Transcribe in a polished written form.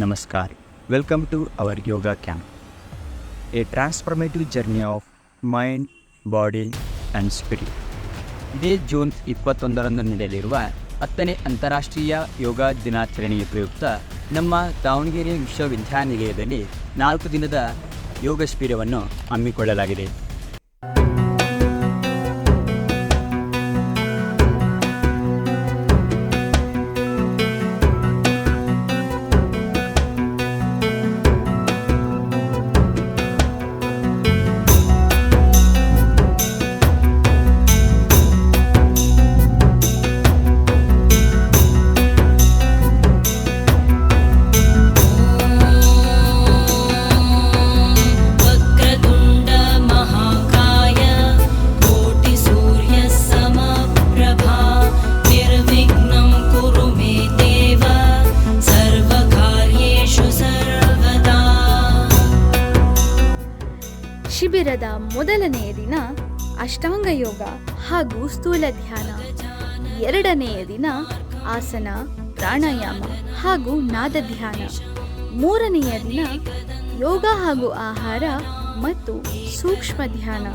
Namaskar. Welcome to our yoga camp, a transformative journey of mind, body and spirit. ಇದೇ June 21ರಂದು ನಡೆಯಲಿರುವ 10ನೇ ಅಂತಾರಾಷ್ಟ್ರೀಯ ಯೋಗ ದಿನಾಚರಣೆಯ ಪ್ರಯುಕ್ತ ನಮ್ಮ ದಾವಣಗೆರೆ ವಿಶ್ವವಿದ್ಯಾನಿಲಯದಲ್ಲಿ 4 ದಿನದ ಯೋಗ ಶಿಬಿರವನ್ನು ಹಮ್ಮಿಕೊಳ್ಳಲಾಗಿದೆ. ಶಿಬಿರದ ಮೊದಲನೆಯ ದಿನ ಅಷ್ಟಾಂಗ ಯೋಗ ಹಾಗೂ ಸ್ಥೂಲ ಧ್ಯಾನ, ಎರಡನೆಯ ದಿನ ಆಸನ, ಪ್ರಾಣಾಯಾಮ ಹಾಗೂ ನಾದ ಧ್ಯಾನ, ಮೂರನೆಯ ದಿನ ಯೋಗ ಹಾಗೂ ಆಹಾರ ಮತ್ತು ಸೂಕ್ಷ್ಮ ಧ್ಯಾನ.